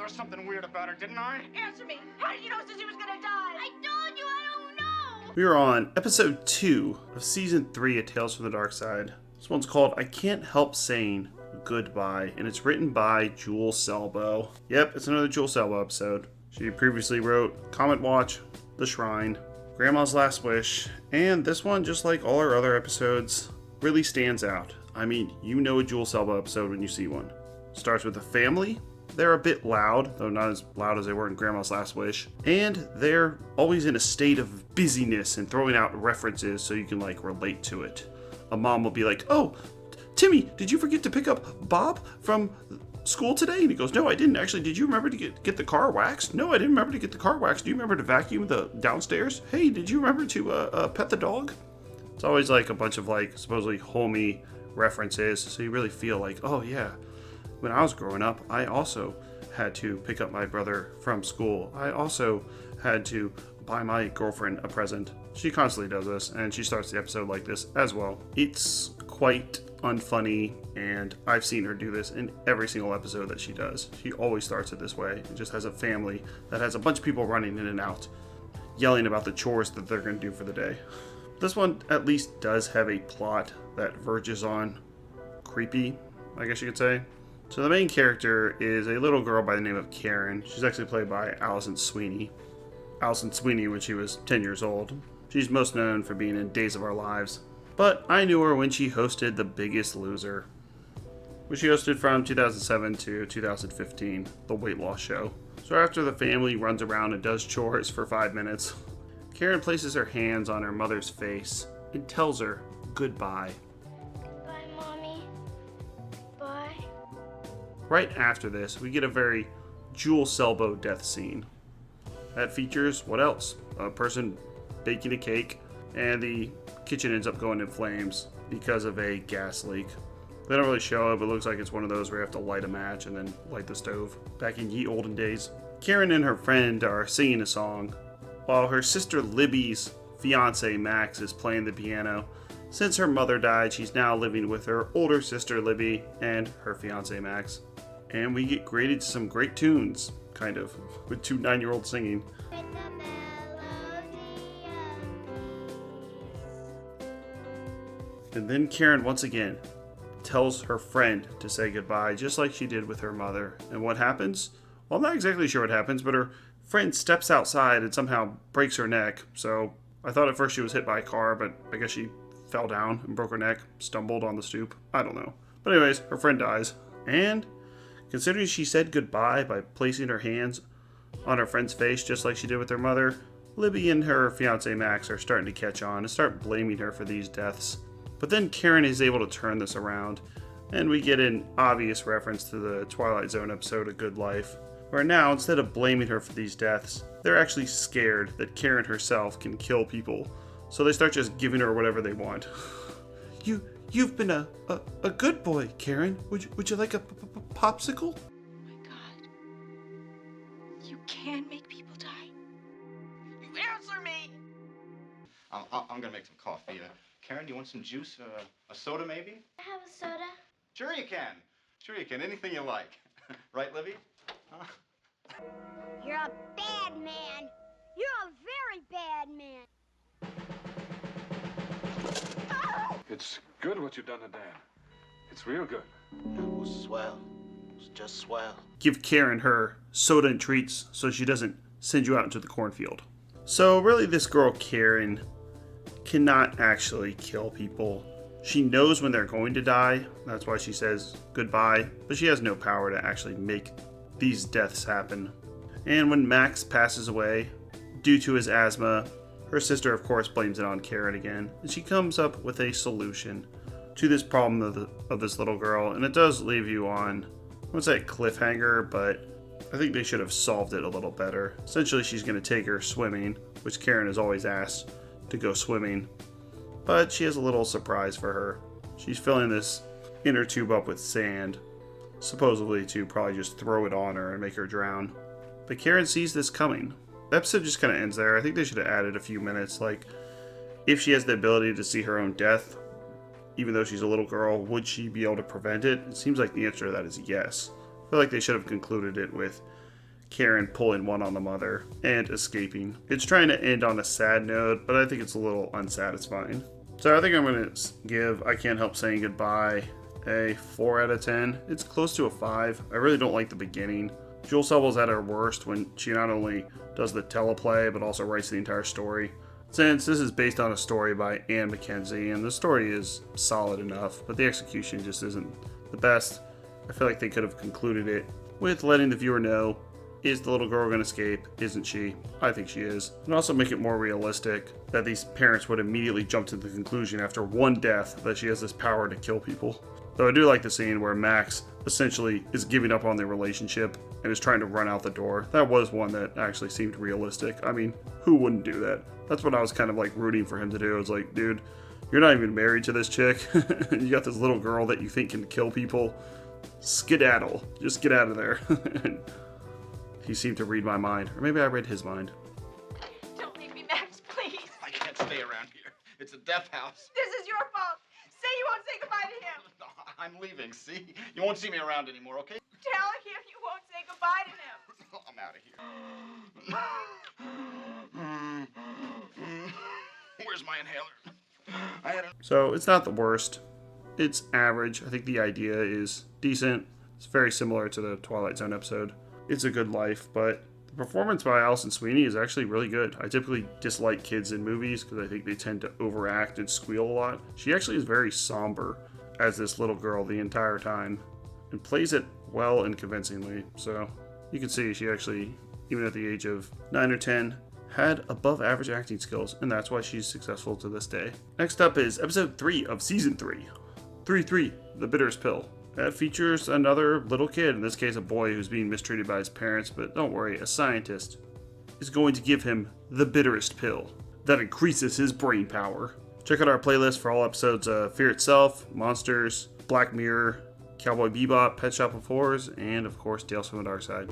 there was something weird about her, didn't I? Answer me! How did you know she was gonna die? I told you I don't know! We are on episode 2 of season 3 of Tales from the Darkside. This one's called I Can't Help Saying Goodbye, and it's written by Jewel Selbo. Yep, it's another Jewel Selbo episode. She previously wrote Comet Watch, The Shrine, Grandma's Last Wish, and this one, just like all our other episodes, really stands out. I mean, you know a Jewel Selbo episode when you see one. Starts with a family. They're a bit loud, though not as loud as they were in Grandma's Last Wish. And they're always in a state of busyness and throwing out references so you can, relate to it. A mom will be like, "Oh, Timmy, did you forget to pick up Bob from school today?" And he goes, "No, I didn't. Actually, did you remember to get the car waxed?" "No, I didn't remember to get the car waxed. Do you remember to vacuum the downstairs?" "Hey, did you remember to pet the dog?" It's always a bunch of supposedly homey references, so you really feel like, oh yeah, when I was growing up, I also had to pick up my brother from school. I also had to buy my girlfriend a present. She constantly does this, and she starts the episode like this as well. It's quite unfunny, and I've seen her do this in every single episode that she does. She always starts it this way. It just has a family that has a bunch of people running in and out, yelling about the chores that they're going to do for the day. This one at least does have a plot that verges on creepy, I guess you could say. So the main character is a little girl by the name of Karen. She's actually played by Allison Sweeney. Allison Sweeney when she was 10 years old. She's most known for being in Days of Our Lives. But I knew her when she hosted The Biggest Loser, which she hosted from 2007 to 2015, the weight loss show. So after the family runs around and does chores for 5 minutes, Karen places her hands on her mother's face and tells her goodbye. Bye, Mommy. Bye. Right after this, we get a very Jewel Selbo death scene. That features, what else? A person baking a cake, and the kitchen ends up going in flames because of a gas leak. They don't really show it, but it looks like it's one of those where you have to light a match and then light the stove. Back in ye olden days, Karen and her friend are singing a song, while her sister Libby's fiance Max is playing the piano. Since her mother died, she's now living with her older sister Libby and her fiance Max. And we get graded some great tunes, kind of, with 2 9-year-olds singing. And then Karen once again tells her friend to say goodbye, just like she did with her mother. And what happens? Well, I'm not exactly sure what happens, but her friend steps outside and somehow breaks her neck. So I thought at first she was hit by a car, but I guess she fell down and broke her neck, stumbled on the stoop. I don't know. But anyways, her friend dies. And considering she said goodbye by placing her hands on her friend's face just like she did with her mother, Libby and her fiance Max are starting to catch on and start blaming her for these deaths. But then Karen is able to turn this around, and we get an obvious reference to the Twilight Zone episode A Good Life, where now, instead of blaming her for these deaths, they're actually scared that Karen herself can kill people, so they start just giving her whatever they want. You've been a good boy, Karen. Would you like a popsicle? Oh my God. You can make people die. You answer me! I'm gonna make some coffee. Karen, do you want some juice? A soda, maybe? Have a soda? Sure you can. Sure you can. Anything you like. Right, Libby? Huh? You're a bad man. You're a very bad man. It's good what you've done to Dan. It's real good. It was swell. It was just swell. Give Karen her soda and treats so she doesn't send you out into the cornfield. So really, this girl Karen cannot actually kill people. She knows when they're going to die. That's why she says goodbye. But she has no power to actually make these deaths happen. And when Max passes away due to his asthma, her sister of course blames it on Karen again. And she comes up with a solution to this problem of this little girl. And it does leave you on, I wouldn't say a cliffhanger, but I think they should have solved it a little better. Essentially, she's going to take her swimming, which Karen has always asked to go swimming. But she has a little surprise for her. She's filling this inner tube up with sand, supposedly to probably just throw it on her and make her drown. But Karen sees this coming. The episode just kind of ends there. I think they should have added a few minutes, like if she has the ability to see her own death, even though she's a little girl, would she be able to prevent it? It seems like the answer to that is yes. I feel like they should have concluded it with Karen pulling one on the mother and escaping. It's trying to end on a sad note, but I think it's a little unsatisfying. So I think I'm going to give I Can't Help Saying Goodbye a 4 out of 10. It's close to a 5. I really don't like the beginning. Jewel Selville's at her worst when she not only does the teleplay, but also writes the entire story. Since this is based on a story by Anne McKenzie, and the story is solid enough, but the execution just isn't the best. I feel like they could have concluded it with letting the viewer know, is the little girl going to escape? Isn't she? I think she is. And also make it more realistic that these parents would immediately jump to the conclusion after one death that she has this power to kill people. Though I do like the scene where Max essentially is giving up on their relationship and is trying to run out the door. That was one that actually seemed realistic. I mean, who wouldn't do that? That's what I was kind of like rooting for him to do. I was like, dude, you're not even married to this chick. You got this little girl that you think can kill people. Skedaddle. Just get out of there. He seemed to read my mind. Or maybe I read his mind. Don't leave me, Max, please. I can't stay around here. It's a death house. This is your fault. Say you won't say goodbye to him. No, I'm leaving, see? You won't see me around anymore, okay? Tell him you won't say goodbye to him. I'm out of here. Where's my inhaler? So it's not the worst. It's average. I think the idea is decent. It's very similar to the Twilight Zone episode. It's a good life, but the performance by Alison Sweeney is actually really good. I typically dislike kids in movies because I think they tend to overact and squeal a lot. She actually is very somber as this little girl the entire time and plays it well and convincingly. So you can see she actually, even at the age of 9 or 10, had above average acting skills, and that's why she's successful to this day. Next up is episode 3 of season 3. 3-3, The Bitterest Pill. That features another little kid, in this case a boy who's being mistreated by his parents, but don't worry, a scientist is going to give him the bitterest pill that increases his brain power. Check out our playlist for all episodes of Fear Itself, Monsters, Black Mirror, Cowboy Bebop, Pet Shop of Horrors, and of course Tales from the Darkside.